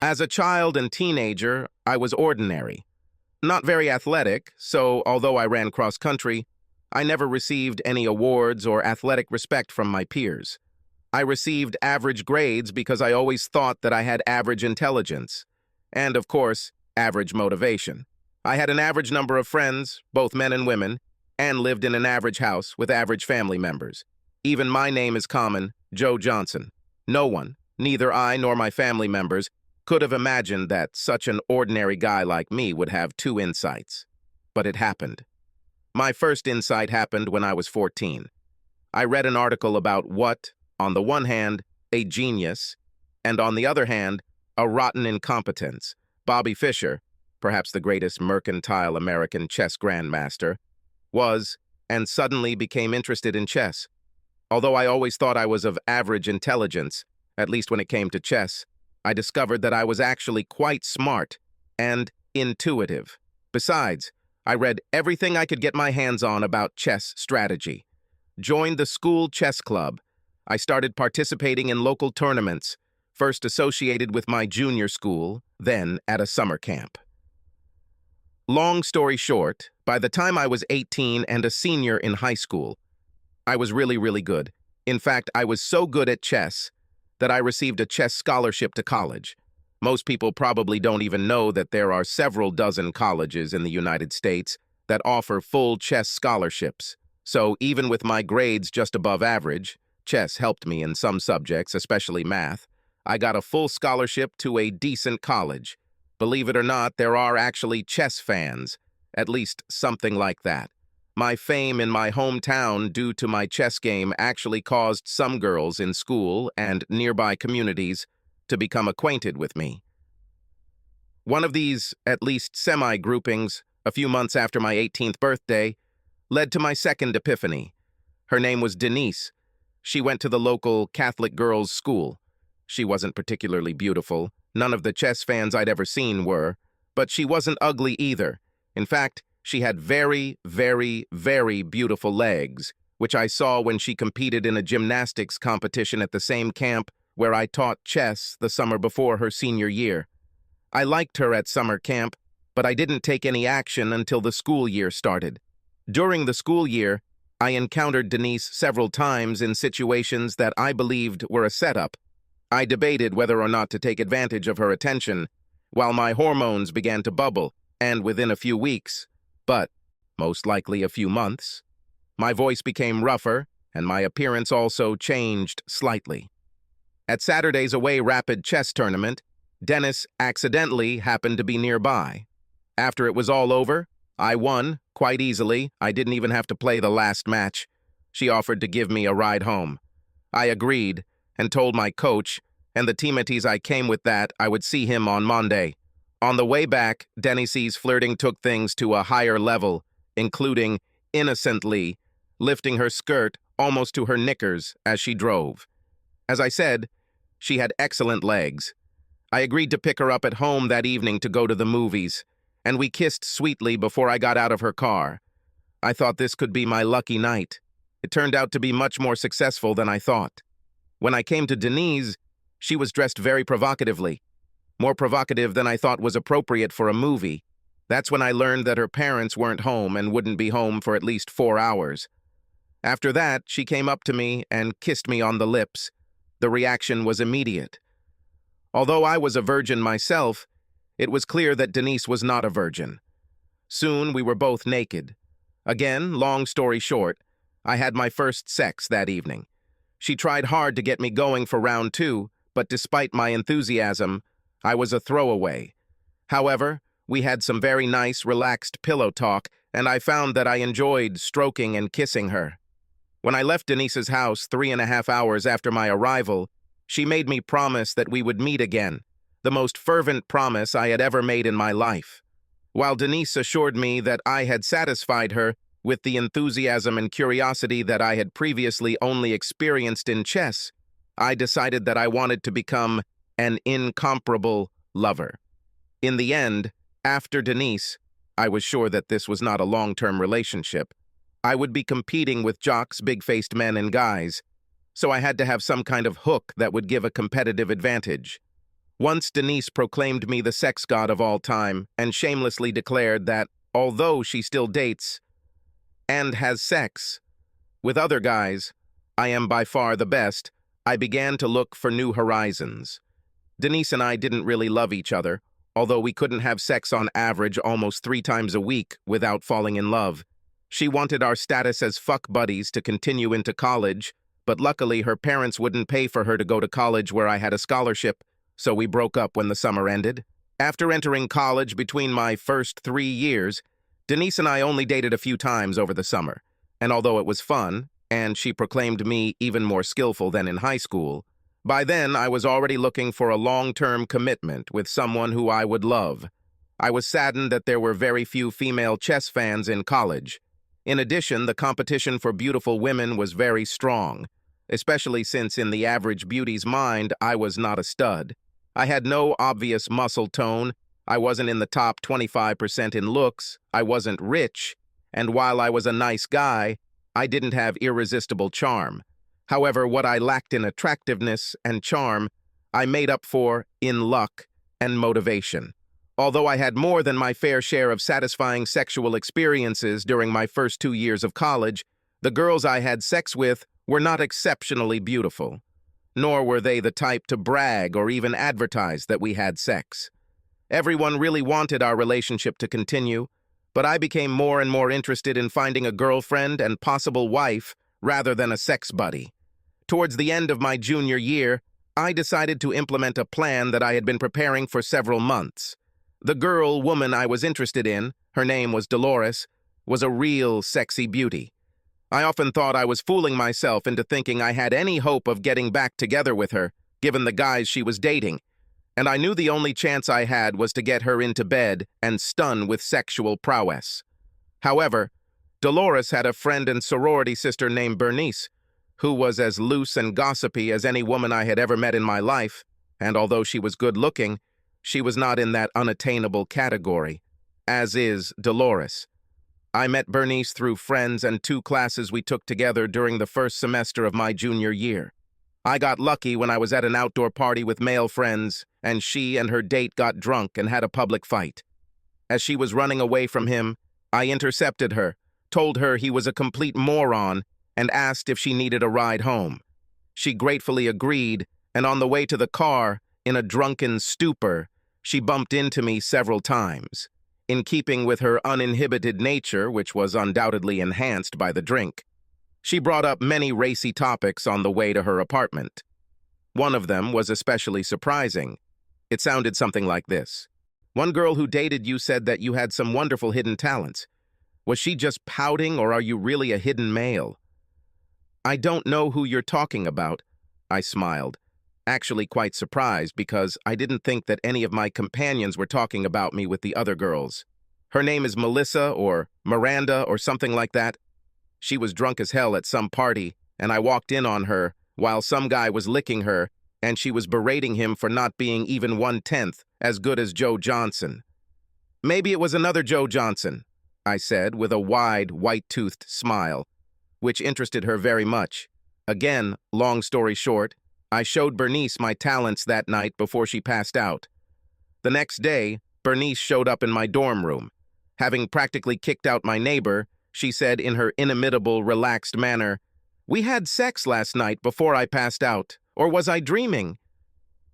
As a child and teenager, I was ordinary. Not very athletic, so although I ran cross-country, I never received any awards or athletic respect from my peers. I received average grades because I always thought that I had average intelligence. And, of course, average motivation. I had an average number of friends, both men and women, and lived in an average house with average family members. Even my name is common, Joe Johnson. No one, neither I nor my family members, could have imagined that such an ordinary guy like me would have two insights. But it happened. My first insight happened when I was 14. I read an article about what, on the one hand, a genius, and on the other hand, a rotten incompetence. Bobby Fischer, perhaps the greatest mercantile American chess grandmaster, was, and suddenly became interested in chess. Although I always thought I was of average intelligence, at least when it came to chess, I discovered that I was actually quite smart and intuitive. Besides, I read everything I could get my hands on about chess strategy. Joined the school chess club. I started participating in local tournaments, first associated with my junior school, then at a summer camp. Long story short, by the time I was 18 and a senior in high school, I was really good. In fact, I was so good at chess that I received a chess scholarship to college. Most people probably don't even know that there are several dozen colleges in the United States that offer full chess scholarships. So even with my grades just above average, chess helped me in some subjects, especially math. I got a full scholarship to a decent college. Believe it or not, there are actually chess fans, at least something like that. My fame in my hometown due to my chess game actually caused some girls in school and nearby communities to become acquainted with me. One of these, at least semi-groupings, a few months after my 18th birthday, led to my second epiphany. Her name was Denise. She went to the local Catholic girls' school. She wasn't particularly beautiful. None of the chess fans I'd ever seen were, but she wasn't ugly either. In fact, she had very beautiful legs, which I saw when she competed in a gymnastics competition at the same camp where I taught chess the summer before her senior year. I liked her at summer camp, but I didn't take any action until the school year started. During the school year, I encountered Denise several times in situations that I believed were a setup. I debated whether or not to take advantage of her attention, while my hormones began to bubble, and within a few weeks, but most likely a few months, my voice became rougher, and my appearance also changed slightly. At Saturday's away rapid chess tournament, Dennis accidentally happened to be nearby. After it was all over, I won, quite easily. I didn't even have to play the last match. She offered to give me a ride home. I agreed, and told my coach, and the teammates I came with that I would see him on Monday. On the way back, Denise's flirting took things to a higher level, including, innocently, lifting her skirt almost to her knickers as she drove. As I said, she had excellent legs. I agreed to pick her up at home that evening to go to the movies, and we kissed sweetly before I got out of her car. I thought this could be my lucky night. It turned out to be much more successful than I thought. When I came to Denise, she was dressed very provocatively. More provocative than I thought was appropriate for a movie. That's when I learned that her parents weren't home and wouldn't be home for at least 4 hours. After that, she came up to me and kissed me on the lips. The reaction was immediate. Although I was a virgin myself, it was clear that Denise was not a virgin. Soon we were both naked. Again, long story short, I had my first sex that evening. She tried hard to get me going for round 2, but despite my enthusiasm, I was a throwaway. However, we had some very nice, relaxed pillow talk, and I found that I enjoyed stroking and kissing her. When I left Denise's house 3.5 hours after my arrival, she made me promise that we would meet again, the most fervent promise I had ever made in my life. While Denise assured me that I had satisfied her with the enthusiasm and curiosity that I had previously only experienced in chess, I decided that I wanted to become an incomparable lover. In the end, after Denise, I was sure that this was not a long-term relationship. I would be competing with jocks, big-faced men and guys, so I had to have some kind of hook that would give a competitive advantage. Once Denise proclaimed me the sex god of all time and shamelessly declared that, although she still dates and has sex with other guys, I am by far the best. I began to look for new horizons. Denise and I didn't really love each other, although we couldn't have sex on average almost 3 times a week without falling in love. She wanted our status as fuck buddies to continue into college, but luckily her parents wouldn't pay for her to go to college where I had a scholarship, so we broke up when the summer ended. After entering college between my first 3 years, Denise and I only dated a few times over the summer, and although it was fun, and she proclaimed me even more skillful than in high school, by then I was already looking for a long-term commitment with someone who I would love. I was saddened that there were very few female chess fans in college. In addition, the competition for beautiful women was very strong, especially since in the average beauty's mind, I was not a stud. I had no obvious muscle tone, I wasn't in the top 25% in looks, I wasn't rich, and while I was a nice guy, I didn't have irresistible charm. However, what I lacked in attractiveness and charm, I made up for in luck and motivation. Although I had more than my fair share of satisfying sexual experiences during my first 2 years of college, the girls I had sex with were not exceptionally beautiful. Nor were they the type to brag or even advertise that we had sex. Everyone really wanted our relationship to continue, but I became more and more interested in finding a girlfriend and possible wife rather than a sex buddy. Towards the end of my junior year, I decided to implement a plan that I had been preparing for several months. The woman I was interested in, her name was Dolores, was a real sexy beauty. I often thought I was fooling myself into thinking I had any hope of getting back together with her, given the guys she was dating, and I knew the only chance I had was to get her into bed and stun with sexual prowess. However, Dolores had a friend and sorority sister named Bernice, who was as loose and gossipy as any woman I had ever met in my life, and although she was good-looking, she was not in that unattainable category, as is Dolores. I met Bernice through friends and 2 classes we took together during the first semester of my junior year. I got lucky when I was at an outdoor party with male friends, and she and her date got drunk and had a public fight. As she was running away from him, I intercepted her, told her he was a complete moron, and asked if she needed a ride home. She gratefully agreed, and on the way to the car, in a drunken stupor, she bumped into me several times, in keeping with her uninhibited nature, which was undoubtedly enhanced by the drink. She brought up many racy topics on the way to her apartment. One of them was especially surprising. It sounded something like this. One girl who dated you said that you had some wonderful hidden talents. Was she just pouting, or are you really a hidden male? I don't know who you're talking about, I smiled, actually quite surprised because I didn't think that any of my companions were talking about me with the other girls. Her name is Melissa or Miranda or something like that. She was drunk as hell at some party, and I walked in on her while some guy was licking her, and she was berating him for not being even 1/10 as good as Joe Johnson. Maybe it was another Joe Johnson, I said with a wide, white-toothed smile, which interested her very much. Again, long story short, I showed Bernice my talents that night before she passed out. The next day, Bernice showed up in my dorm room. Having practically kicked out my neighbor, she said in her inimitable, relaxed manner, "We had sex last night before I passed out, or was I dreaming?"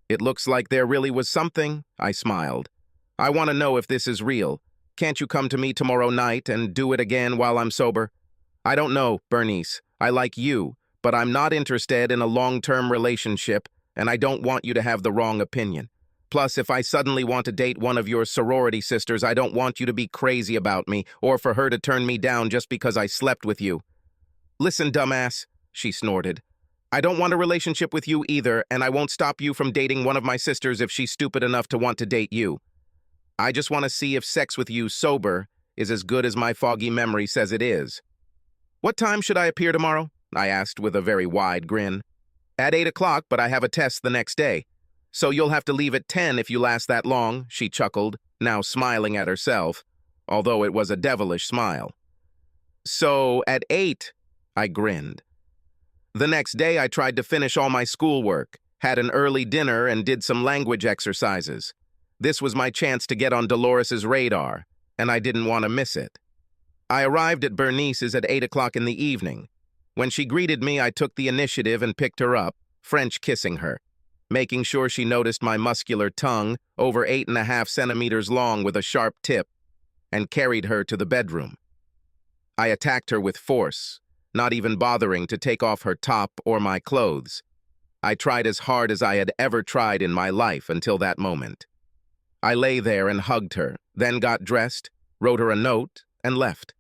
"It looks like there really was something," I smiled. "I want to know if this is real. Can't you come to me tomorrow night and do it again while I'm sober?" "I don't know, Bernice. I like you, but I'm not interested in a long-term relationship, and I don't want you to have the wrong opinion. Plus, if I suddenly want to date one of your sorority sisters, I don't want you to be crazy about me, or for her to turn me down just because I slept with you." "Listen, dumbass," she snorted. "I don't want a relationship with you either, and I won't stop you from dating one of my sisters if she's stupid enough to want to date you. I just want to see if sex with you sober is as good as my foggy memory says it is." "What time should I appear tomorrow?" I asked with a very wide grin. "At 8 o'clock, but I have a test the next day. So you'll have to leave at 10 if you last that long," she chuckled, now smiling at herself, although it was a devilish smile. "So, at 8, I grinned. The next day I tried to finish all my schoolwork, had an early dinner, and did some language exercises. This was my chance to get on Dolores's radar, and I didn't want to miss it. I arrived at Bernice's at 8 o'clock in the evening. When she greeted me, I took the initiative and picked her up, French kissing her, making sure she noticed my muscular tongue, over 8.5 centimeters long with a sharp tip, and carried her to the bedroom. I attacked her with force, not even bothering to take off her top or my clothes. I tried as hard as I had ever tried in my life until that moment. I lay there and hugged her, then got dressed, wrote her a note, and left.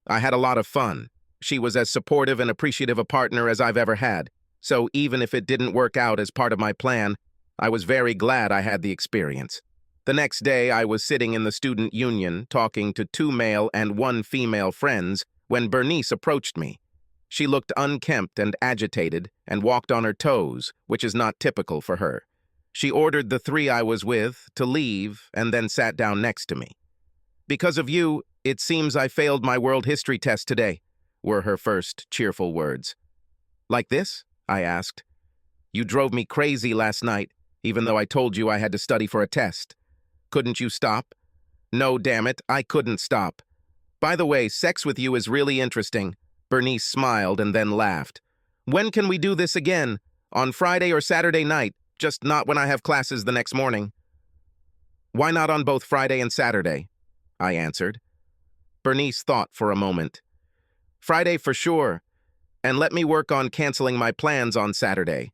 I had a lot of fun. She was as supportive and appreciative a partner as I've ever had, so even if it didn't work out as part of my plan, I was very glad I had the experience. The next day, I was sitting in the student union talking to 2 male and 1 female friends when Bernice approached me. She looked unkempt and agitated and walked on her toes, which is not typical for her. She ordered the 3 I was with to leave and then sat down next to me. "Because of you, it seems I failed my world history test today," were her first cheerful words. "Like this?" I asked. "You drove me crazy last night, even though I told you I had to study for a test. Couldn't you stop?" "No, damn it, I couldn't stop. By the way, sex with you is really interesting." Bernice smiled and then laughed. "When can we do this again? On Friday or Saturday night, just not when I have classes the next morning." "Why not on both Friday and Saturday?" I answered. Bernice thought for a moment. "Friday for sure, and let me work on canceling my plans on Saturday."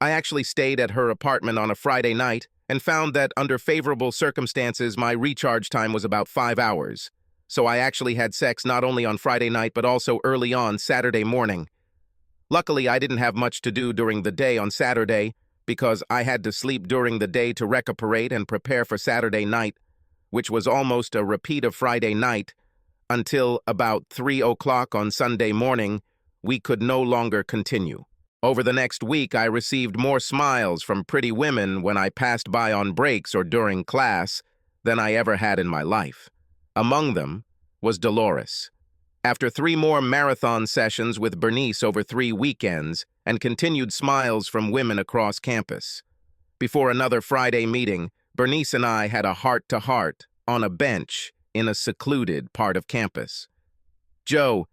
I actually stayed at her apartment on a Friday night and found that under favorable circumstances my recharge time was about 5 hours. So I actually had sex not only on Friday night but also early on Saturday morning. Luckily, I didn't have much to do during the day on Saturday because I had to sleep during the day to recuperate and prepare for Saturday night, which was almost a repeat of Friday night, until about 3 o'clock on Sunday morning, we could no longer continue. Over the next week, I received more smiles from pretty women when I passed by on breaks or during class than I ever had in my life. Among them was Dolores. After 3 more marathon sessions with Bernice over 3 weekends and continued smiles from women across campus. Before another Friday meeting, Bernice and I had a heart-to-heart on a bench in a secluded part of campus. "Joe,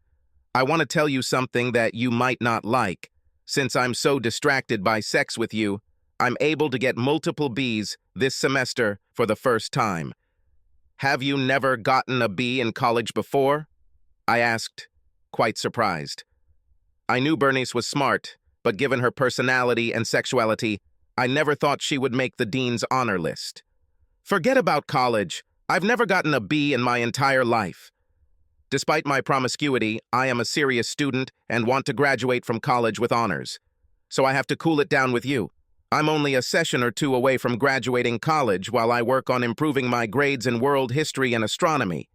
I want to tell you something that you might not like. Since I'm so distracted by sex with you, I'm able to get multiple B's this semester for the first time." "Have you never gotten a B in college before?" I asked, quite surprised. I knew Bernice was smart, but given her personality and sexuality, I never thought she would make the dean's honor list. "Forget about college. I've never gotten a B in my entire life. Despite my promiscuity, I am a serious student and want to graduate from college with honors. So I have to cool it down with you. I'm only a session or 2 away from graduating college while I work on improving my grades in world history and astronomy."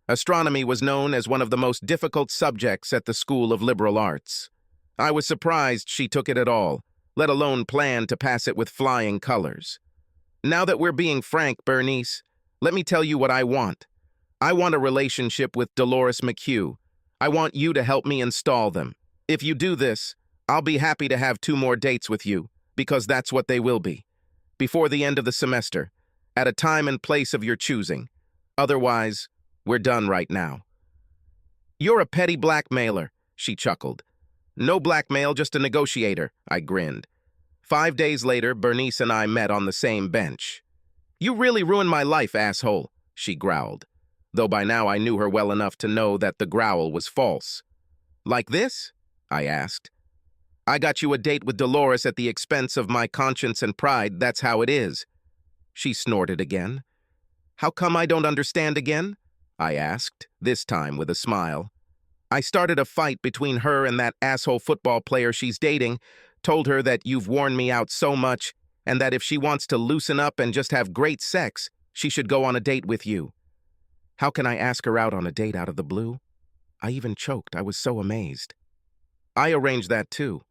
Astronomy was known as one of the most difficult subjects at the School of Liberal Arts. I was surprised she took it at all, let alone plan to pass it with flying colors. "Now that we're being frank, Bernice, let me tell you what I want. I want a relationship with Dolores McHugh. I want you to help me install them. If you do this, I'll be happy to have 2 more dates with you, because that's what they will be. Before the end of the semester, at a time and place of your choosing. Otherwise, we're done right now." "You're a petty blackmailer," she chuckled. "No blackmail, just a negotiator," I grinned. 5 days later, Bernice and I met on the same bench. "You really ruined my life, asshole," she growled, though by now I knew her well enough to know that the growl was false. "Like this?" I asked. "I got you a date with Dolores at the expense of my conscience and pride, that's how it is." She snorted again. "How come I don't understand again?" I asked, this time with a smile. "I started a fight between her and that asshole football player she's dating, told her that you've worn me out so much, and that if she wants to loosen up and just have great sex, she should go on a date with you." How can I ask her out on a date out of the blue? I even choked, I was so amazed. "I arranged that too.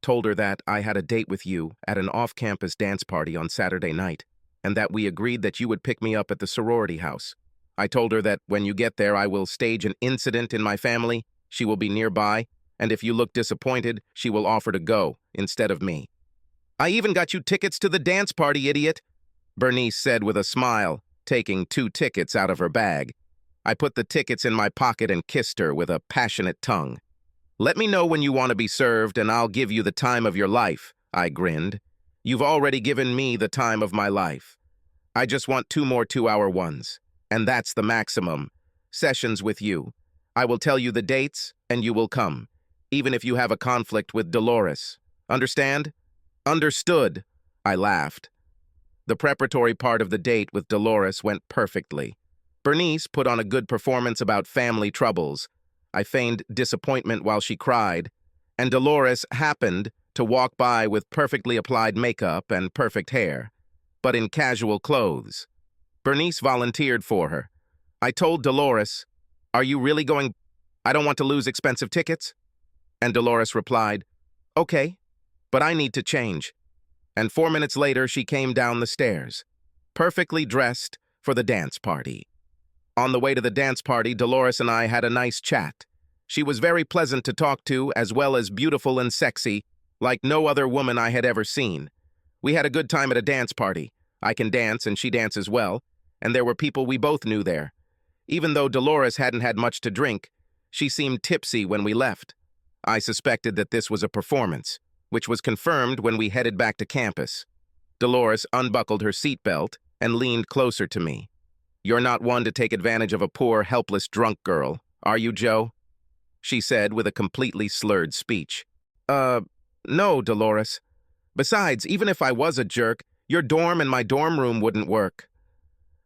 Told her that I had a date with you at an off-campus dance party on Saturday night, and that we agreed that you would pick me up at the sorority house. I told her that when you get there I will stage an incident in my family, she will be nearby, and if you look disappointed, she will offer to go instead of me." I even got you tickets to the dance party, idiot, Bernice said with a smile, taking 2 tickets out of her bag. I put the tickets in my pocket and kissed her with a passionate tongue. Let me know when you want to be served and I'll give you the time of your life, I grinned. You've already given me the time of my life. I just want 2 more 2-hour ones. And that's the maximum. Sessions with you. I will tell you the dates and you will come, even if you have a conflict with Dolores. Understand? Understood, I laughed. The preparatory part of the date with Dolores went perfectly. Bernice put on a good performance about family troubles. I feigned disappointment while she cried, and Dolores happened to walk by with perfectly applied makeup and perfect hair, but in casual clothes. Bernice volunteered for her. I told Dolores, "Are you really going? I don't want to lose expensive tickets." And Dolores replied, "Okay, but I need to change." And 4 minutes later, she came down the stairs, perfectly dressed for the dance party. On the way to the dance party, Dolores and I had a nice chat. She was very pleasant to talk to, as well as beautiful and sexy, like no other woman I had ever seen. We had a good time at a dance party. I can dance and she dances well, and there were people we both knew there. Even though Dolores hadn't had much to drink, she seemed tipsy when we left. I suspected that this was a performance, which was confirmed when we headed back to campus. Dolores unbuckled her seatbelt and leaned closer to me. "You're not one to take advantage of a poor, helpless drunk girl, are you, Joe?" she said with a completely slurred speech. No, Dolores. Besides, even if I was a jerk, your dorm and my dorm room wouldn't work."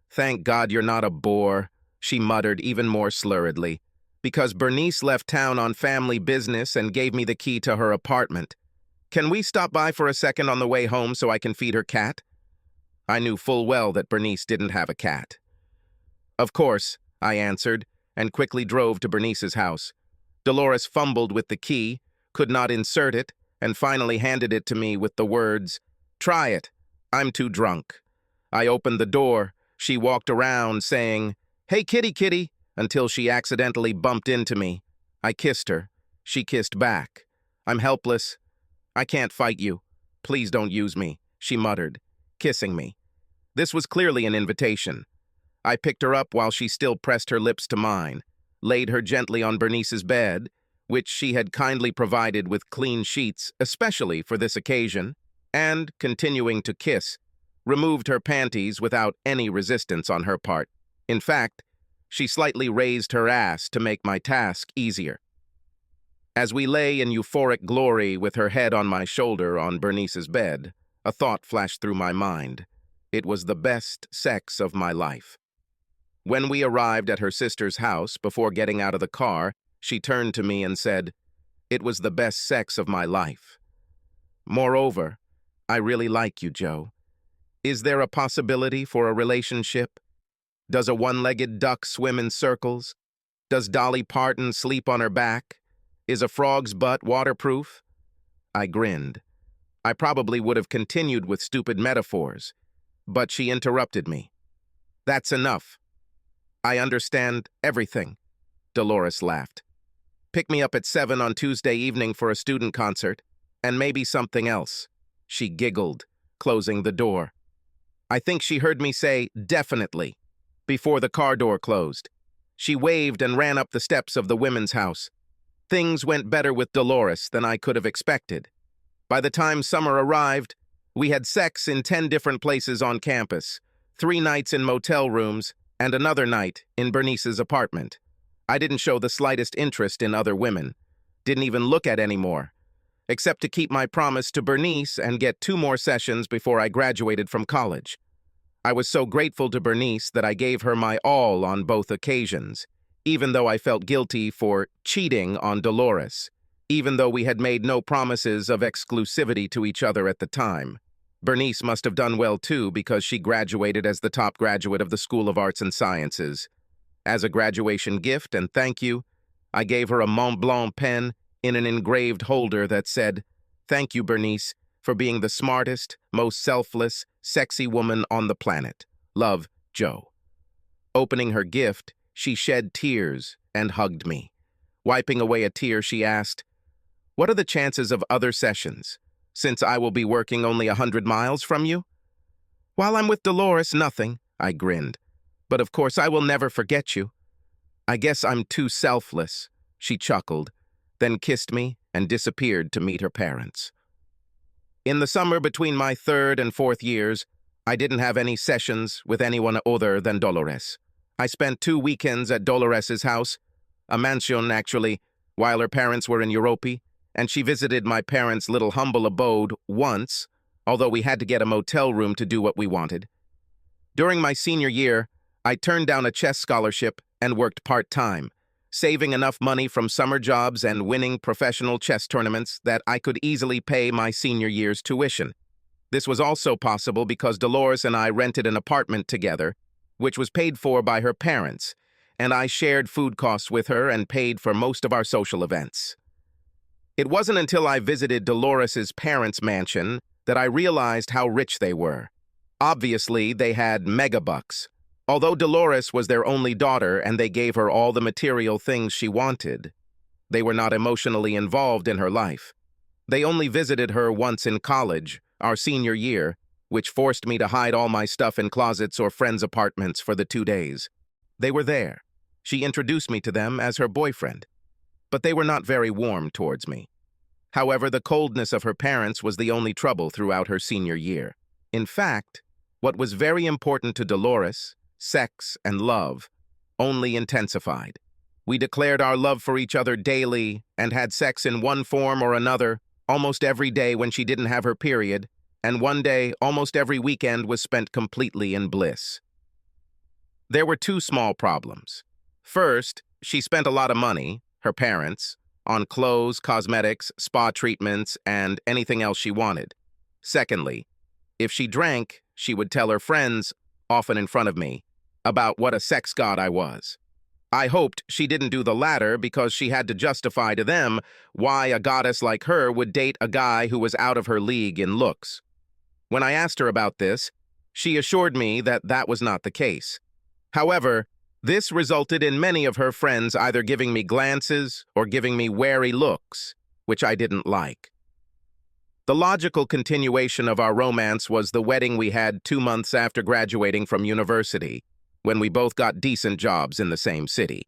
"Thank God you're not a bore," she muttered even more slurredly, "because Bernice left town on family business and gave me the key to her apartment. Can we stop by for a second on the way home so I can feed her cat?" I knew full well that Bernice didn't have a cat. "Of course," I answered, and quickly drove to Bernice's house. Dolores fumbled with the key, could not insert it, and finally handed it to me with the words, "Try it. I'm too drunk." I opened the door. She walked around saying, "Hey, kitty, kitty," until she accidentally bumped into me. I kissed her. She kissed back. "I'm helpless. I can't fight you. Please don't use me," she muttered, kissing me. This was clearly an invitation. I picked her up while she still pressed her lips to mine, laid her gently on Bernice's bed, which she had kindly provided with clean sheets, especially for this occasion, and, continuing to kiss, removed her panties without any resistance on her part. In fact, she slightly raised her ass to make my task easier. As we lay in euphoric glory with her head on my shoulder on Bernice's bed, a thought flashed through my mind. It was the best sex of my life. When we arrived at her sister's house, before getting out of the car, she turned to me and said, "It was the best sex of my life. Moreover, I really like you, Joe. Is there a possibility for a relationship? Does a one-legged duck swim in circles? Does Dolly Parton sleep on her back? Is a frog's butt waterproof?" I grinned. I probably would have continued with stupid metaphors, but she interrupted me. "That's enough. I understand everything," Dolores laughed. "Pick me up at 7 on Tuesday evening for a student concert, and maybe something else." She giggled, closing the door. I think she heard me say, "Definitely," before the car door closed. She waved and ran up the steps of the women's house. Things went better with Dolores than I could have expected. By the time summer arrived, we had sex in 10 different places on campus, 3 nights in motel rooms, and another night in Bernice's apartment. I didn't show the slightest interest in other women, didn't even look at any more, except to keep my promise to Bernice and get 2 more sessions before I graduated from college. I was so grateful to Bernice that I gave her my all on both occasions, even though I felt guilty for cheating on Dolores, even though we had made no promises of exclusivity to each other at the time. Bernice must have done well too, because she graduated as the top graduate of the School of Arts and Sciences. As a graduation gift and thank you, I gave her a Mont Blanc pen in an engraved holder that said, "Thank you, Bernice, for being the smartest, most selfless, sexy woman on the planet. Love, Joe." Opening her gift, she shed tears and hugged me. Wiping away a tear, she asked, "What are the chances of other sessions? since I will be working only 100 miles from you? While I'm with Dolores, nothing, I grinned. But of course I will never forget you. I guess I'm too selfless, she chuckled, then kissed me and disappeared to meet her parents. In the summer between my 3rd and 4th years, I didn't have any sessions with anyone other than Dolores. I spent 2 weekends at Dolores's house, a mansion actually, while her parents were in Europe, and she visited my parents' little humble abode once, although we had to get a motel room to do what we wanted. During my senior year, I turned down a chess scholarship and worked part-time, saving enough money from summer jobs and winning professional chess tournaments that I could easily pay my senior year's tuition. This was also possible because Dolores and I rented an apartment together, which was paid for by her parents, and I shared food costs with her and paid for most of our social events. It wasn't until I visited Dolores's parents' mansion that I realized how rich they were. Obviously, they had megabucks. Although Dolores was their only daughter and they gave her all the material things she wanted, they were not emotionally involved in her life. They only visited her once in college, our senior year, which forced me to hide all my stuff in closets or friends' apartments for the 2 days. They were there. She introduced me to them as her boyfriend. But they were not very warm towards me. However, the coldness of her parents was the only trouble throughout her senior year. In fact, what was very important to Dolores, sex and love, only intensified. We declared our love for each other daily and had sex in one form or another almost every day when she didn't have her period, and one day almost every weekend was spent completely in bliss. There were 2 small problems. First, she spent a lot of money, her parents, on clothes, cosmetics, spa treatments, and anything else she wanted. Secondly, if she drank, she would tell her friends, often in front of me, about what a sex god I was. I hoped she didn't do the latter because she had to justify to them why a goddess like her would date a guy who was out of her league in looks. When I asked her about this, she assured me that that was not the case. However, this resulted in many of her friends either giving me glances or giving me wary looks, which I didn't like. The logical continuation of our romance was the wedding we had 2 months after graduating from university, when we both got decent jobs in the same city.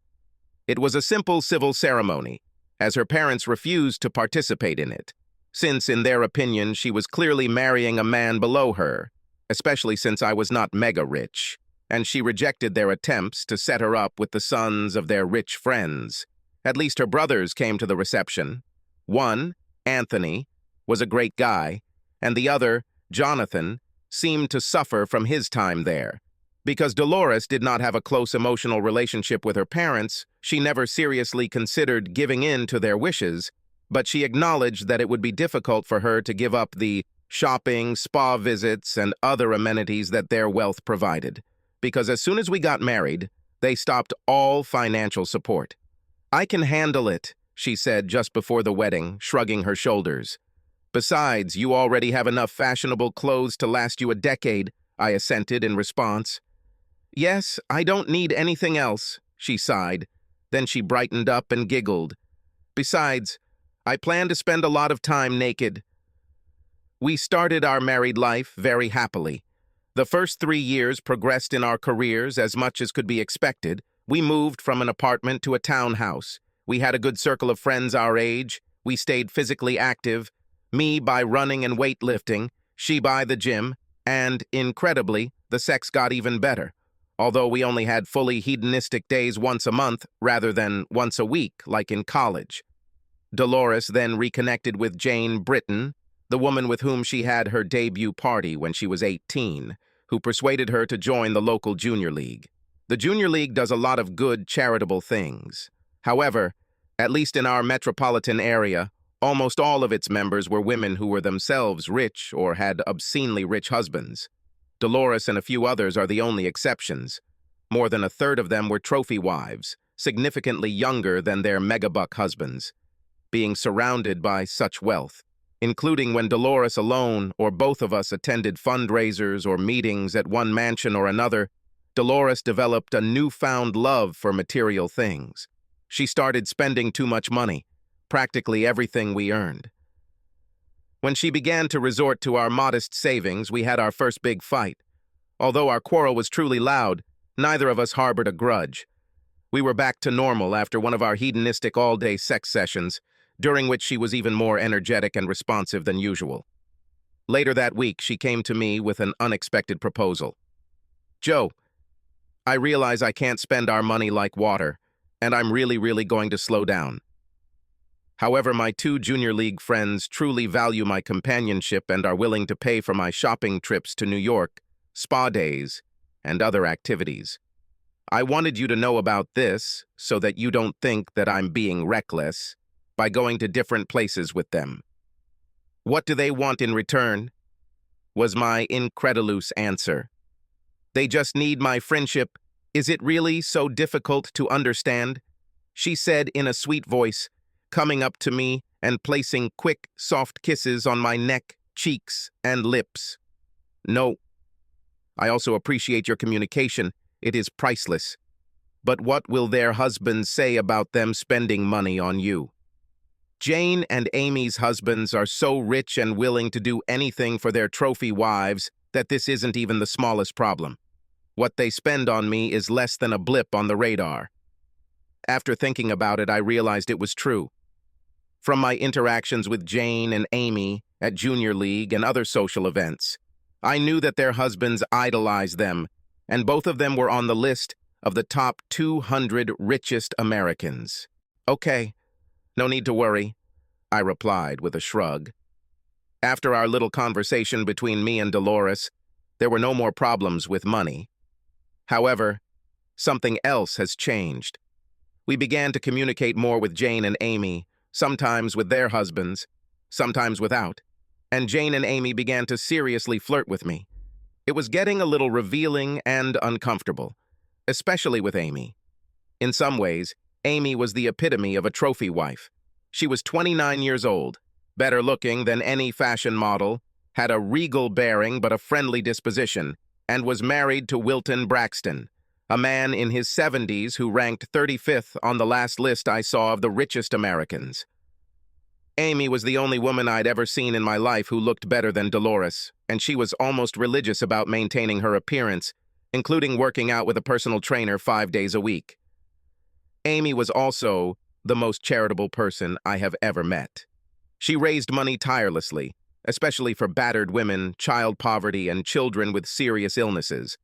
It was a simple civil ceremony, as her parents refused to participate in it, since, in their opinion, she was clearly marrying a man below her, especially since I was not mega-rich, and she rejected their attempts to set her up with the sons of their rich friends. At least her brothers came to the reception. One, Anthony, was a great guy, and the other, Jonathan, seemed to suffer from his time there. Because Dolores did not have a close emotional relationship with her parents, she never seriously considered giving in to their wishes, but she acknowledged that it would be difficult for her to give up the shopping, spa visits, and other amenities that their wealth provided. Because as soon as we got married, they stopped all financial support. "I can handle it," she said just before the wedding, shrugging her shoulders. "Besides, you already have enough fashionable clothes to last you a decade," I assented in response. "Yes, I don't need anything else," she sighed. Then she brightened up and giggled. "Besides, I plan to spend a lot of time naked." We started our married life very happily. The first 3 years progressed in our careers as much as could be expected. We moved from an apartment to a townhouse. We had a good circle of friends our age. We stayed physically active, me by running and weightlifting, she by the gym, and, incredibly, the sex got even better, although we only had fully hedonistic days once a month rather than once a week like in college. Dolores then reconnected with Jane Britton, the woman with whom she had her debut party when she was 18, who persuaded her to join the local junior league. The junior league does a lot of good charitable things. However, at least in our metropolitan area, almost all of its members were women who were themselves rich or had obscenely rich husbands. Dolores and a few others are the only exceptions. More than a third of them were trophy wives, significantly younger than their megabuck husbands. Being surrounded by such wealth, including when Dolores alone or both of us attended fundraisers or meetings at one mansion or another, Dolores developed a newfound love for material things. She started spending too much money, practically everything we earned. When she began to resort to our modest savings, we had our first big fight. Although our quarrel was truly loud, neither of us harbored a grudge. We were back to normal after one of our hedonistic all-day sex sessions, during which she was even more energetic and responsive than usual. Later that week, she came to me with an unexpected proposal. "Joe, I realize I can't spend our money like water, and I'm really going to slow down. However, my two junior league friends truly value my companionship and are willing to pay for my shopping trips to New York, spa days, and other activities. I wanted you to know about this so that you don't think that I'm being reckless by going to different places with them." "What do they want in return?" was my incredulous answer. "They just need my friendship. Is it really so difficult to understand?" she said in a sweet voice, coming up to me and placing quick, soft kisses on my neck, cheeks, and lips. "No. I also appreciate your communication. It is priceless. But what will their husbands say about them spending money on you? Jane and Amy's husbands are so rich and willing to do anything for their trophy wives that this isn't even the smallest problem. What they spend on me is less than a blip on the radar." After thinking about it, I realized it was true. From my interactions with Jane and Amy at Junior League and other social events, I knew that their husbands idolized them, and both of them were on the list of the top 200 richest Americans. "Okay, no need to worry," I replied with a shrug. After our little conversation between me and Dolores, there were no more problems with money. However, something else has changed. We began to communicate more with Jane and Amy, sometimes with their husbands, sometimes without, and Jane and Amy began to seriously flirt with me. It was getting a little revealing and uncomfortable, especially with Amy. In some ways, Amy was the epitome of a trophy wife. She was 29 years old, better looking than any fashion model, had a regal bearing but a friendly disposition, and was married to Wilton Braxton, a man in his 70s who ranked 35th on the last list I saw of the richest Americans. Amy was the only woman I'd ever seen in my life who looked better than Dolores, and she was almost religious about maintaining her appearance, including working out with a personal trainer 5 days a week. Amy was also the most charitable person I have ever met. She raised money tirelessly, especially for battered women, child poverty, and children with serious illnesses.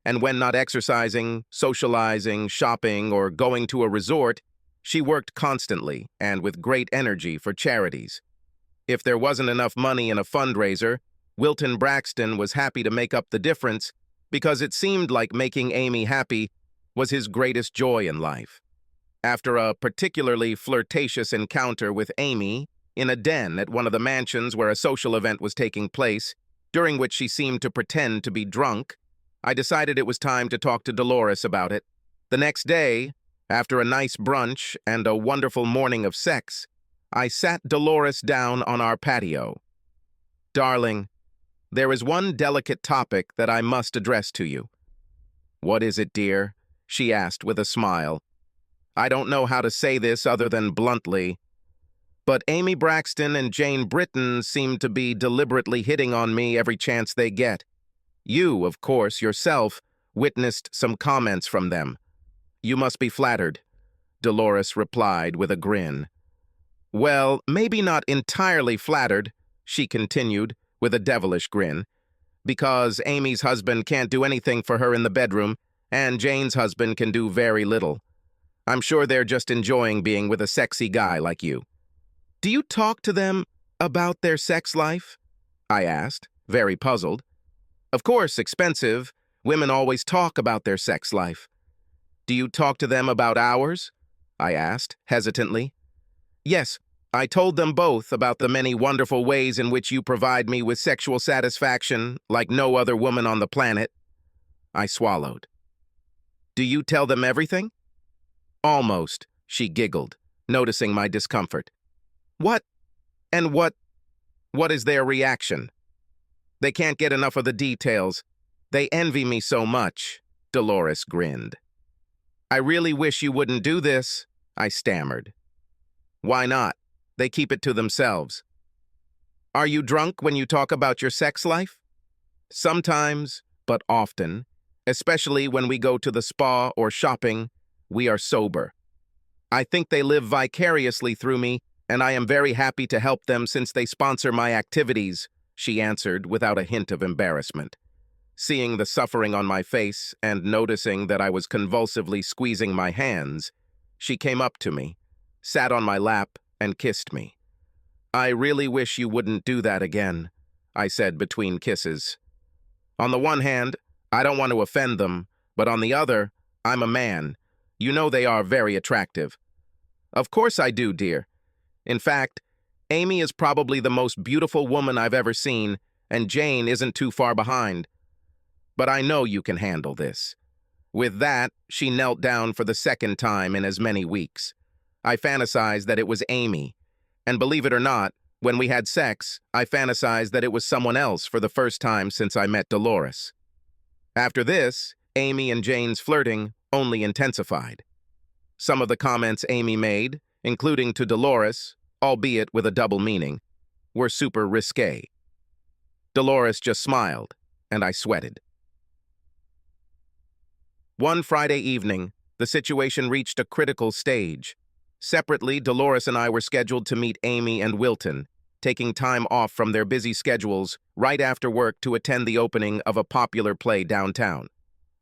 And when not exercising, socializing, shopping, or going to a resort, she worked constantly and with great energy for charities. If there wasn't enough money in a fundraiser, Wilton Braxton was happy to make up the difference because it seemed like making Amy happy was his greatest joy in life. After a particularly flirtatious encounter with Amy in a den at one of the mansions where a social event was taking place, during which she seemed to pretend to be drunk, I decided it was time to talk to Dolores about it. The next day, after a nice brunch and a wonderful morning of sex, I sat Dolores down on our patio. "Darling, there is one delicate topic that I must address to you." "What is it, dear?" she asked with a smile. "I don't know how to say this other than bluntly, but Amy Braxton and Jane Britton seem to be deliberately hitting on me every chance they get. You, of course, yourself, witnessed some comments from them. You must be flattered," Dolores replied with a grin. "Well, maybe not entirely flattered," she continued with a devilish grin, "because Amy's husband can't do anything for her in the bedroom, and Jane's husband can do very little. I'm sure they're just enjoying being with a sexy guy like you." "Do you talk to them about their sex life?" I asked, very puzzled. "Of course, expensive. Women always talk about their sex life." "Do you talk to them about ours?" I asked, hesitantly. "Yes, I told them both about the many wonderful ways in which you provide me with sexual satisfaction like no other woman on the planet." I swallowed. "Do you tell them everything?" "Almost," she giggled, noticing my discomfort. "What? And what is their reaction?" "They can't get enough of the details. They envy me so much," Dolores grinned. "I really wish you wouldn't do this," I stammered. "Why not? They keep it to themselves." Are you drunk when you talk about your sex life? Sometimes, but often, especially when we go to the spa or shopping, we are sober. I think they live vicariously through me, and I am very happy to help them since they sponsor my activities, she answered without a hint of embarrassment. Seeing the suffering on my face and noticing that I was convulsively squeezing my hands, she came up to me, sat on my lap, and kissed me. I really wish you wouldn't do that again, I said between kisses. On the one hand, I don't want to offend them, but on the other, I'm a man. You know they are very attractive. Of course I do, dear. In fact, Amy is probably the most beautiful woman I've ever seen, and Jane isn't too far behind. But I know you can handle this. With that, she knelt down for the second time in as many weeks. I fantasized that it was Amy. And believe it or not, when we had sex, I fantasized that it was someone else for the first time since I met Dolores. After this, Amy and Jane's flirting only intensified. Some of the comments Amy made, including to Dolores, albeit with a double meaning, were super risque. Dolores just smiled, and I sweated. One Friday evening, the situation reached a critical stage. Separately, Dolores and I were scheduled to meet Amy and Wilton, taking time off from their busy schedules right after work to attend the opening of a popular play downtown.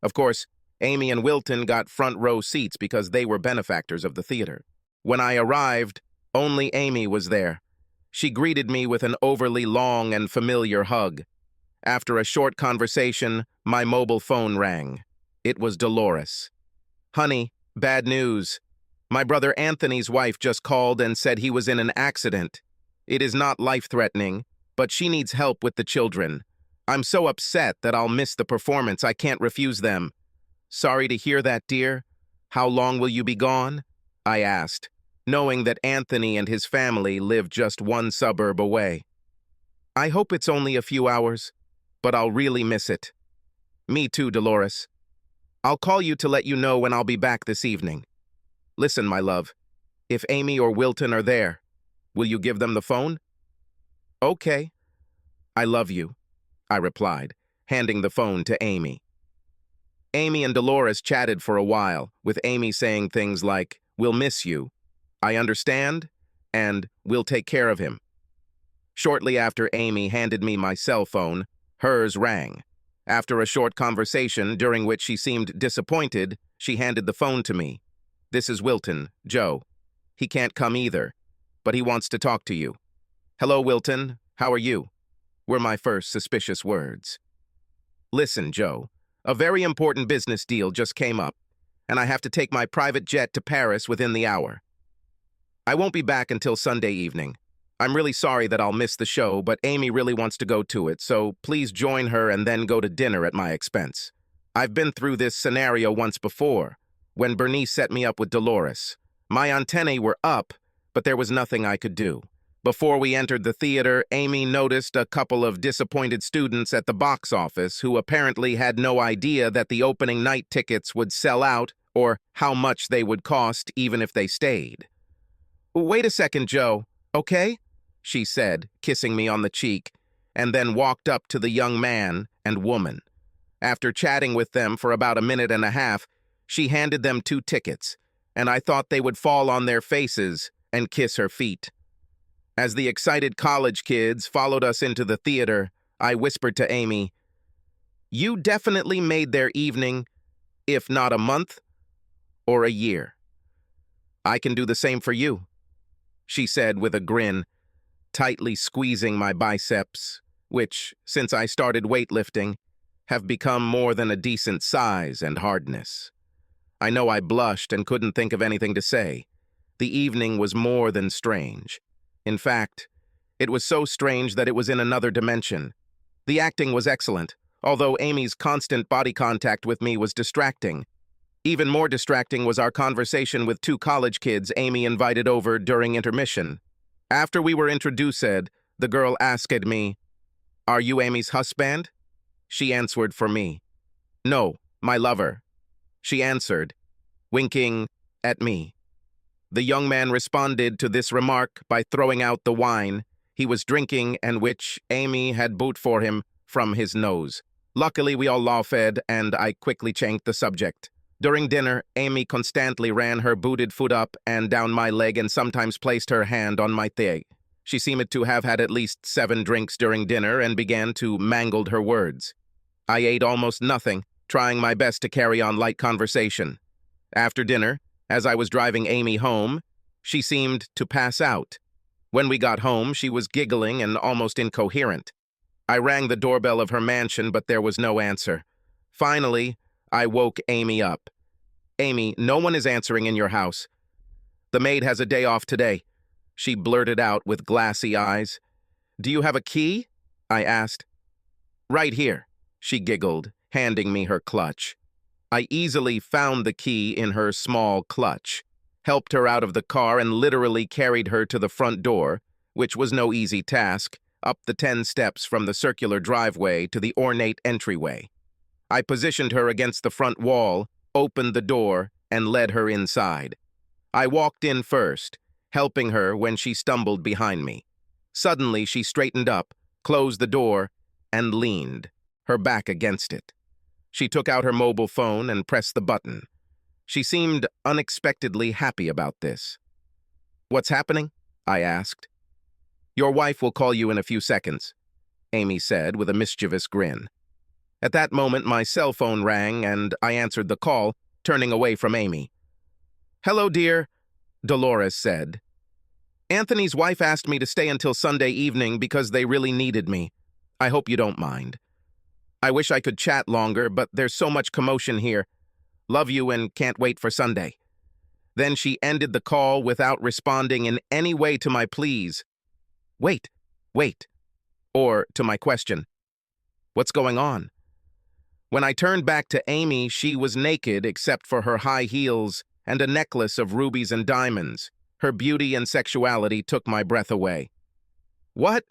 Of course, Amy and Wilton got front row seats because they were benefactors of the theater. When I arrived, only Amy was there. She greeted me with an overly long and familiar hug. After a short conversation, my mobile phone rang. It was Dolores. "Honey, bad news. My brother Anthony's wife just called and said he was in an accident. It is not life-threatening, but she needs help with the children. I'm so upset that I'll miss the performance I can't refuse them." "Sorry to hear that, dear. How long will you be gone?" I asked, knowing that Anthony and his family live just one suburb away. "I hope it's only a few hours, but I'll really miss it." "Me too, Dolores. I'll call you to let you know when I'll be back this evening. Listen, my love, if Amy or Wilton are there, will you give them the phone?" "Okay. I love you," I replied, handing the phone to Amy. Amy and Dolores chatted for a while, with Amy saying things like, "We'll miss you," "I understand," and "We'll take care of him." Shortly after Amy handed me my cell phone, hers rang. After a short conversation during which she seemed disappointed, she handed the phone to me. "This is Wilton, Joe. He can't come either, but he wants to talk to you." "Hello, Wilton. How are you?" were my first suspicious words. "Listen, Joe, a very important business deal just came up, and I have to take my private jet to Paris within the hour. I won't be back until Sunday evening. I'm really sorry that I'll miss the show, but Amy really wants to go to it, so please join her and then go to dinner at my expense. I've been through this scenario once before, when Bernice set me up with Dolores. My antennae were up, but there was nothing I could do. Before we entered the theater, Amy noticed a couple of disappointed students at the box office who apparently had no idea that the opening night tickets would sell out or how much they would cost even if they stayed. "Wait a second, Joe, okay?" she said, kissing me on the cheek, and then walked up to the young man and woman. After chatting with them for about a minute and a half, she handed them 2 tickets, and I thought they would fall on their faces and kiss her feet. As the excited college kids followed us into the theater, I whispered to Amy, "You definitely made their evening, if not a month or a year. I can do the same for you," she said with a grin, tightly squeezing my biceps, which, since I started weightlifting, have become more than a decent size and hardness. I know I blushed and couldn't think of anything to say. The evening was more than strange. In fact, it was so strange that it was in another dimension. The acting was excellent, although Amy's constant body contact with me was distracting. Even more distracting was our conversation with 2 college kids Amy invited over during intermission. After we were introduced, the girl asked me, "Are you Amy's husband?" She answered for me. "No, my lover," she answered, winking at me. The young man responded to this remark by throwing out the wine, he was drinking and which Amy had bought for him from his nose. Luckily, we all laughed, and I quickly changed the subject. During dinner, Amy constantly ran her booted foot up and down my leg and sometimes placed her hand on my thigh. She seemed to have had at least 7 drinks during dinner and began to mangle her words. I ate almost nothing, trying my best to carry on light conversation. After dinner, as I was driving Amy home, she seemed to pass out. When we got home, she was giggling and almost incoherent. I rang the doorbell of her mansion, but there was no answer. Finally, I woke Amy up. "Amy, no one is answering in your house. The maid has a day off today," she blurted out with glassy eyes. "Do you have a key?" I asked. "Right here," she giggled, handing me her clutch. I easily found the key in her small clutch, helped her out of the car, and literally carried her to the front door, which was no easy task, up the 10 steps from the circular driveway to the ornate entryway. I positioned her against the front wall, opened the door, and led her inside. I walked in first, helping her when she stumbled behind me. Suddenly, she straightened up, closed the door, and leaned, her back against it. She took out her mobile phone and pressed the button. She seemed unexpectedly happy about this. "What's happening?" I asked. "Your wife will call you in a few seconds," Amy said with a mischievous grin. At that moment, my cell phone rang, and I answered the call, turning away from Amy. "Hello, dear," Dolores said. "Anthony's wife asked me to stay until Sunday evening because they really needed me. I hope you don't mind. I wish I could chat longer, but there's so much commotion here. Love you and can't wait for Sunday." Then she ended the call without responding in any way to my pleas. Wait, or to my question. What's going on? When I turned back to Amy, she was naked except for her high heels and a necklace of rubies and diamonds. Her beauty and sexuality took my breath away. "What?"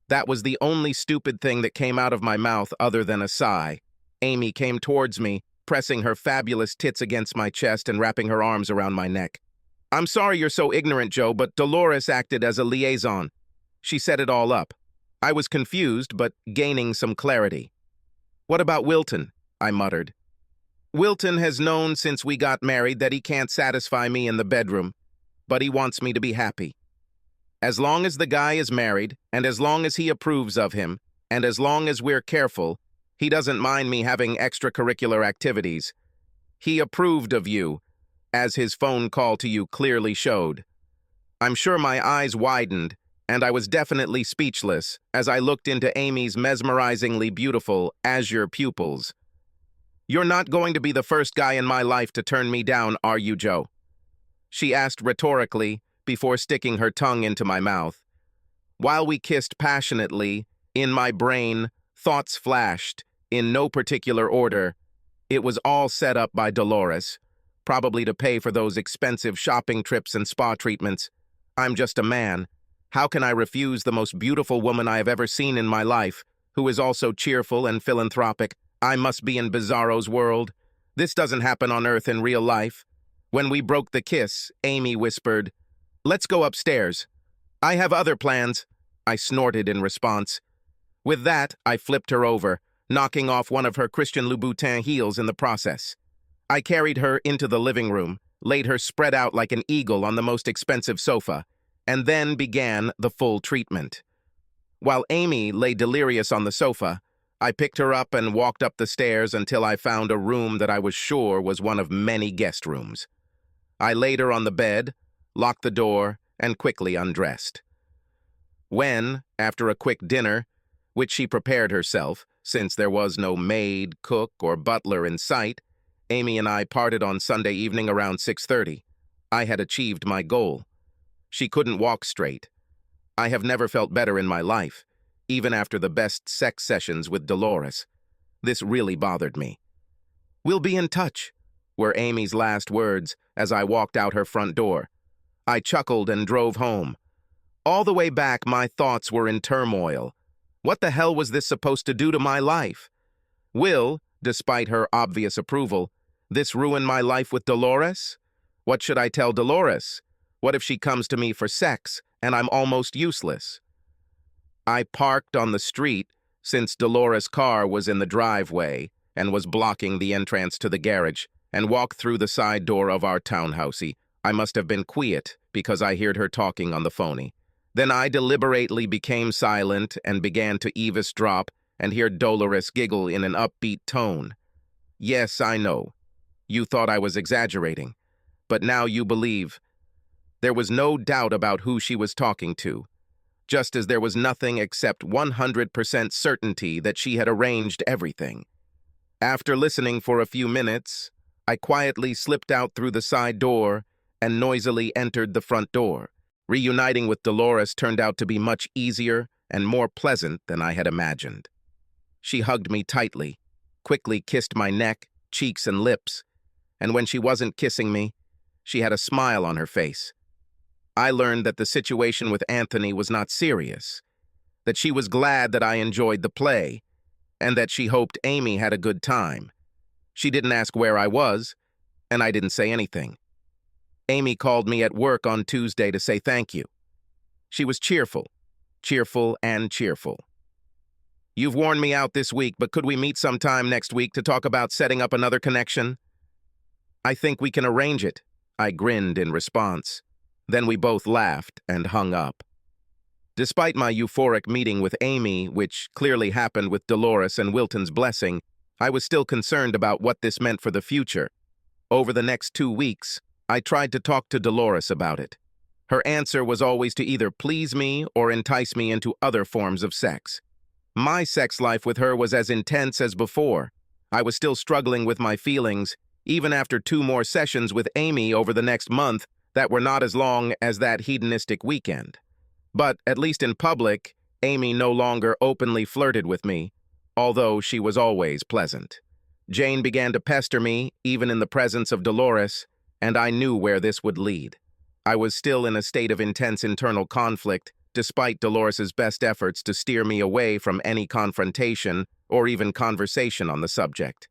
That was the only stupid thing that came out of my mouth other than a sigh. Amy came towards me, pressing her fabulous tits against my chest and wrapping her arms around my neck. "I'm sorry you're so ignorant, Joe, but Dolores acted as a liaison. She set it all up." I was confused, but gaining some clarity. "What about Wilton?" I muttered. "Wilton has known since we got married that he can't satisfy me in the bedroom, but he wants me to be happy. As long as the guy is married, and as long as he approves of him, and as long as we're careful, he doesn't mind me having extracurricular activities. He approved of you, as his phone call to you clearly showed." I'm sure my eyes widened, and I was definitely speechless as I looked into Amy's mesmerizingly beautiful azure pupils. "You're not going to be the first guy in my life to turn me down, are you, Joe?" she asked rhetorically before sticking her tongue into my mouth. While we kissed passionately, in my brain, thoughts flashed, in no particular order. It was all set up by Dolores, probably to pay for those expensive shopping trips and spa treatments. I'm just a man. How can I refuse the most beautiful woman I have ever seen in my life, who is also cheerful and philanthropic? I must be in Bizarro's world. This doesn't happen on Earth in real life. When we broke the kiss, Amy whispered, "Let's go upstairs." "I have other plans," I snorted in response. With that, I flipped her over, knocking off one of her Christian Louboutin heels in the process. I carried her into the living room, laid her spread out like an eagle on the most expensive sofa, and then began the full treatment. While Amy lay delirious on the sofa, I picked her up and walked up the stairs until I found a room that I was sure was one of many guest rooms. I laid her on the bed, locked the door, and quickly undressed. When, after a quick dinner, which she prepared herself, since there was no maid, cook, or butler in sight, Amy and I parted on Sunday evening around 6:30. I had achieved my goal. She couldn't walk straight. I have never felt better in my life, even after the best sex sessions with Dolores. This really bothered me. "We'll be in touch," were Amy's last words as I walked out her front door. I chuckled and drove home. All the way back, my thoughts were in turmoil. What the hell was this supposed to do to my life? Will, despite her obvious approval, this ruin my life with Dolores? What should I tell Dolores? What if she comes to me for sex and I'm almost useless. I parked on the street since Dolores' car was in the driveway and was blocking the entrance to the garage, and walked through the side door of our townhousey. I must have been quiet because I heard her talking on the phony. Then I deliberately became silent and began to eavesdrop and hear Dolores giggle in an upbeat tone. Yes, I know. You thought I was exaggerating, but now you believe. There was no doubt about who she was talking to, just as there was nothing except 100% certainty that she had arranged everything. After listening for a few minutes, I quietly slipped out through the side door and noisily entered the front door. Reuniting with Dolores turned out to be much easier and more pleasant than I had imagined. She hugged me tightly, quickly kissed my neck, cheeks, and lips, and when she wasn't kissing me, she had a smile on her face. I learned that the situation with Anthony was not serious, that she was glad that I enjoyed the play, and that she hoped Amy had a good time. She didn't ask where I was, and I didn't say anything. Amy called me at work on Tuesday to say thank you. She was cheerful and cheerful. You've worn me out this week, but could we meet sometime next week to talk about setting up another connection? I think we can arrange it, I grinned in response. Then we both laughed and hung up. Despite my euphoric meeting with Amy, which clearly happened with Dolores and Wilton's blessing, I was still concerned about what this meant for the future. Over the next 2 weeks, I tried to talk to Dolores about it. Her answer was always to either please me or entice me into other forms of sex. My sex life with her was as intense as before. I was still struggling with my feelings, even after 2 more sessions with Amy over the next month that were not as long as that hedonistic weekend. But, at least in public, Amy no longer openly flirted with me, although she was always pleasant. Jane began to pester me, even in the presence of Dolores, and I knew where this would lead. I was still in a state of intense internal conflict, despite Dolores's best efforts to steer me away from any confrontation or even conversation on the subject.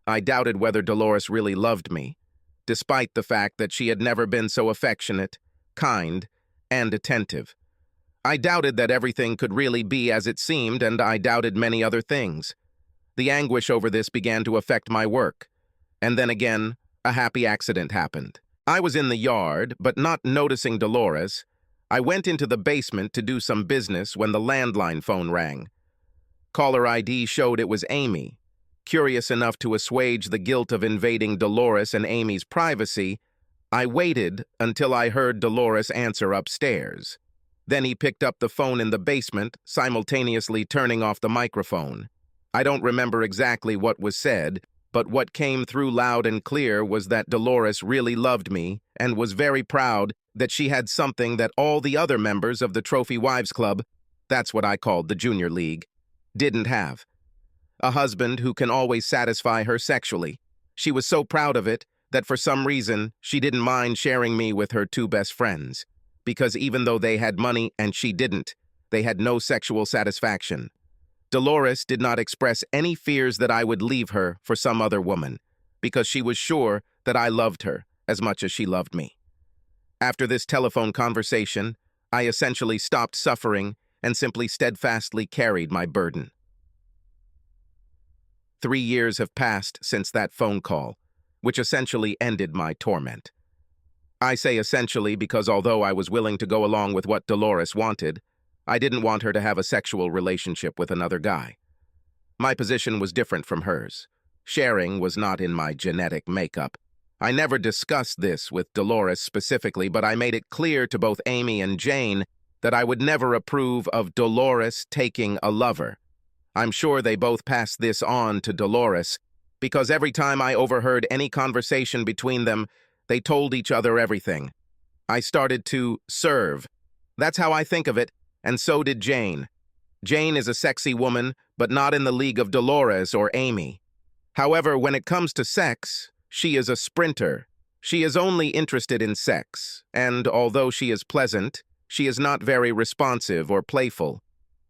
I doubted whether Dolores really loved me, despite the fact that she had never been so affectionate, kind, and attentive. I doubted that everything could really be as it seemed, and I doubted many other things. The anguish over this began to affect my work, and then again, a happy accident happened. I was in the yard, but not noticing Dolores. I went into the basement to do some business when the landline phone rang. Caller ID showed it was Amy. Curious enough to assuage the guilt of invading Dolores and Amy's privacy, I waited until I heard Dolores answer upstairs. Then he picked up the phone in the basement, simultaneously turning off the microphone. I don't remember exactly what was said, but what came through loud and clear was that Dolores really loved me and was very proud that she had something that all the other members of the Trophy Wives Club, that's what I called the Junior League, didn't have. A husband who can always satisfy her sexually. She was so proud of it that for some reason she didn't mind sharing me with her 2 best friends, because even though they had money and she didn't, they had no sexual satisfaction. Dolores did not express any fears that I would leave her for some other woman, because she was sure that I loved her as much as she loved me. After this telephone conversation, I essentially stopped suffering and simply steadfastly carried my burden. 3 years have passed since that phone call, which essentially ended my torment. I say essentially because although I was willing to go along with what Dolores wanted, I didn't want her to have a sexual relationship with another guy. My position was different from hers. Sharing was not in my genetic makeup. I never discussed this with Dolores specifically, but I made it clear to both Amy and Jane that I would never approve of Dolores taking a lover. I'm sure they both passed this on to Dolores, because every time I overheard any conversation between them, they told each other everything. I started to serve. That's how I think of it, and so did Jane. Jane is a sexy woman, but not in the league of Dolores or Amy. However, when it comes to sex, she is a sprinter. She is only interested in sex, and although she is pleasant, she is not very responsive or playful.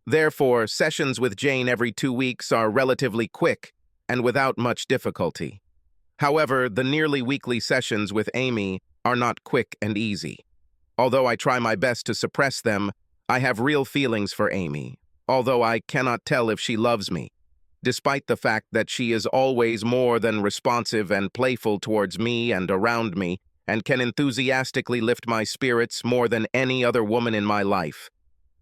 Therefore, sessions with Jane every 2 weeks are relatively quick and without much difficulty. However, the nearly weekly sessions with Amy are not quick and easy. Although I try my best to suppress them, I have real feelings for Amy, although I cannot tell if she loves me. Despite the fact that she is always more than responsive and playful towards me and around me, and can enthusiastically lift my spirits more than any other woman in my life.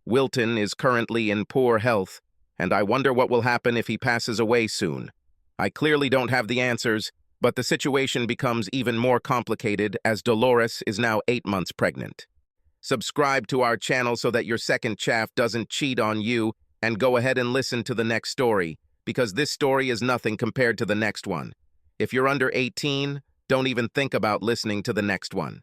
Wilton is currently in poor health, and I wonder what will happen if he passes away soon. I clearly don't have the answers, but the situation becomes even more complicated as Dolores is now 8 months pregnant. Subscribe to our channel so that your second chaff doesn't cheat on you, and go ahead and listen to the next story, because this story is nothing compared to the next one. If you're under 18, don't even think about listening to the next one.